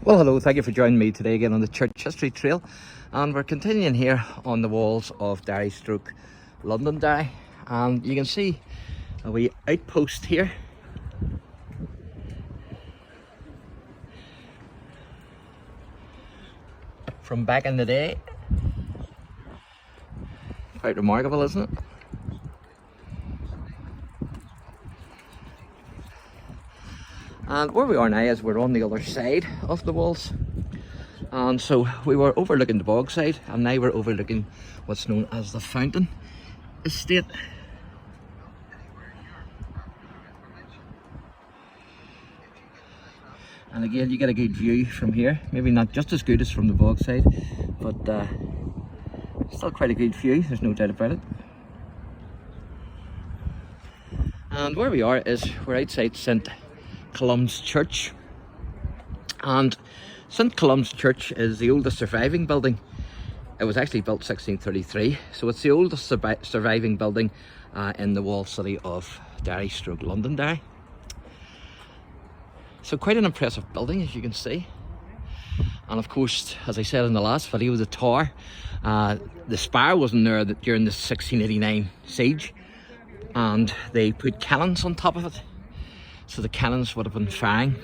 Well, hello, thank you for joining me today again on the Church History Trail, and we're continuing here on the walls of Derry stroke Londonderry, and you can see a wee outpost here. From back in the day. Quite remarkable, isn't it? And where we are now is we're on the other side of the walls, and so we were overlooking the bog side, and now we're overlooking what's known as the Fountain Estate. And again, you get a good view from here. Maybe not just as good as from the bog side, but still quite a good view, there's no doubt about it. And where we are is we're outside St Columb's Church, and St Columb's Church is the oldest surviving building. It was actually built 1633, so it's the oldest surviving building in the walled city of Derry stroke Londonderry. So quite an impressive building, as you can see. And of course, as I said in the last video, the tower, the spire wasn't there during the 1689 siege, and they put cannons on top of it. So the cannons would have been firing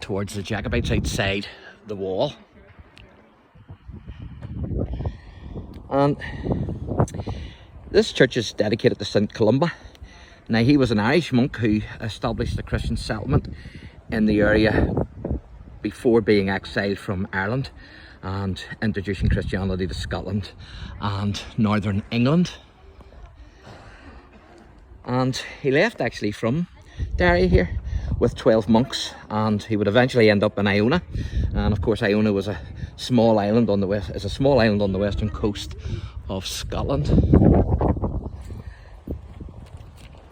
towards the Jacobites outside the wall. And this church is dedicated to St Columba. Now, he was an Irish monk who established a Christian settlement in the area before being exiled from Ireland and introducing Christianity to Scotland and northern England. And he left actually from Derry here with 12 monks, and he would eventually end up in Iona. And of course, Iona was a small island on the western coast of Scotland.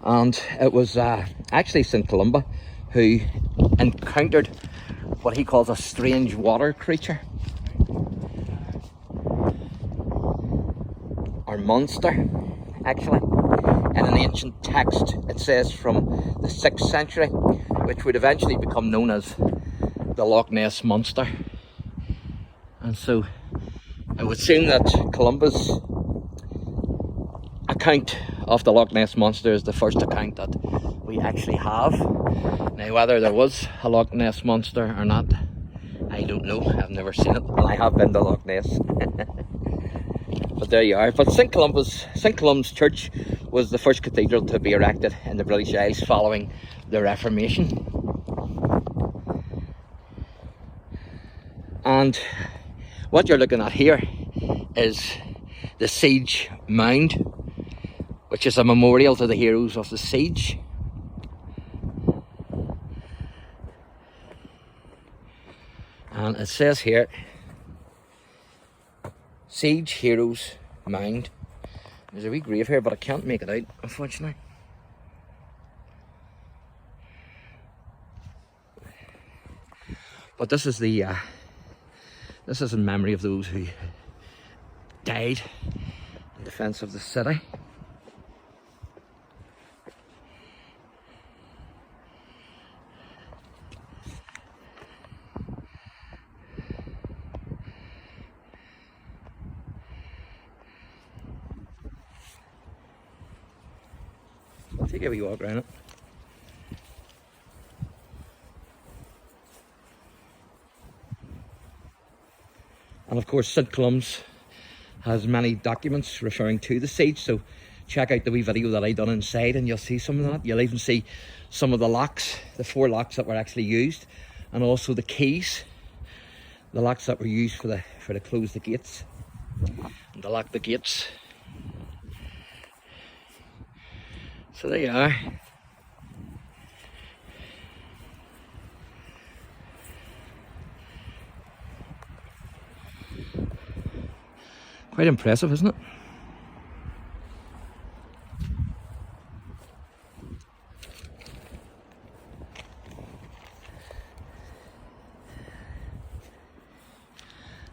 And it was actually St Columba who encountered what he calls a strange water creature, or monster, actually. In an ancient text, it says from the 6th century, which would eventually become known as the Loch Ness Monster. And so it would seem that Columbus' account of the Loch Ness Monster is the first account that we actually have. Now, whether there was a Loch Ness Monster or not, I don't know. I've never seen it, and I have been to Loch Ness. But there you are. But St Columba's Church was the first cathedral to be erected in the British Isles following the Reformation. And what you're looking at here is the siege mound, which is a memorial to the heroes of the siege. And it says here, Siege Heroes Mound. There's a wee grave here, but I can't make it out, unfortunately. But this is in memory of those who died in defence of the city. Take a wee walk around it. And of course, St Columb's has many documents referring to the siege, so check out the wee video that I done inside and you'll see some of that. You'll even see some of the locks, the 4 locks that were actually used, and also the keys, the locks that were used for to close the gates and to lock the gates. So there you are. Quite impressive, isn't it?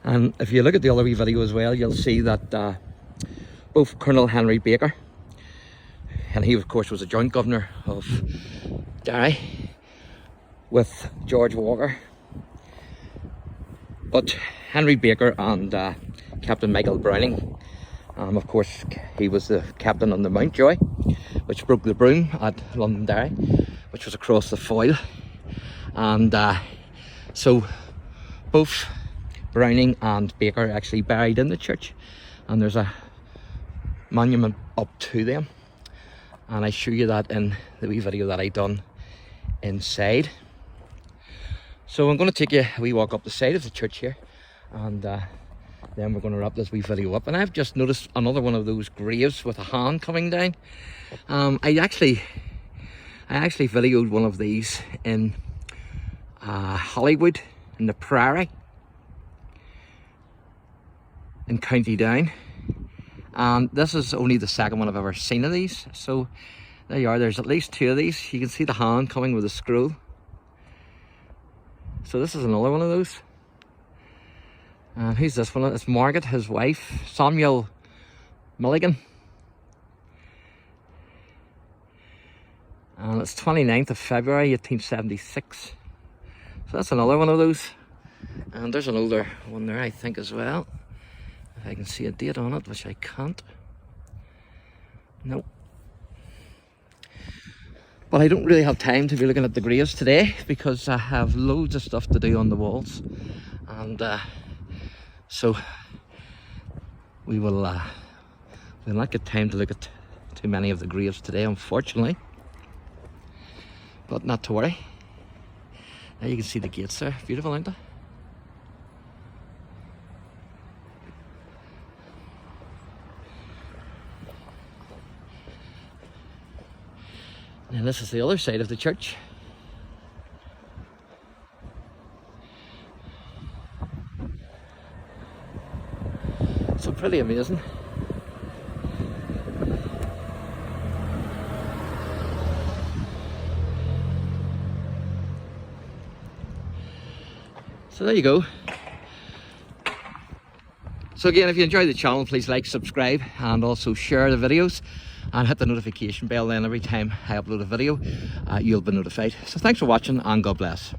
And if you look at the other wee video as well, you'll see that both Colonel Henry Baker, and he of course was a joint governor of Derry with George Walker, But Henry Baker and Captain Michael Browning, of course, he was the captain on the Mountjoy, which broke the boom at Londonderry, which was across the Foyle. And so both Browning and Baker are actually buried in the church, and there's a monument up to them, and I show you that in the wee video that I done inside. So I'm going to take you a wee walk up the side of the church here, and then we're going to wrap this wee video up. And I've just noticed another one of those graves with a hand coming down. I actually videoed one of these in Hollywood, in the Prairie, in County Down, and this is only the second one I've ever seen of these. So there you are, there's at least 2 of these. You can see the hand coming with a scroll. So this is another one of those. And who's this one? It's Margaret, his wife, Samuel Milligan. And it's 29th of February 1876. So that's another one of those. And there's an older one there, I think, as well. If I can see a date on it, which I can't. Nope. But I don't really have time to be looking at the graves today, because I have loads of stuff to do on the walls. And so we'll not get time to look at too many of the graves today, unfortunately. But not to worry. Now you can see the gates there. Beautiful, aren't they? And this is the other side of the church. So pretty amazing. So there you go. So again, if you enjoyed the channel, please like, subscribe, and also share the videos, and hit the notification bell. Then every time I upload a video, you'll be notified. So thanks for watching, and God bless.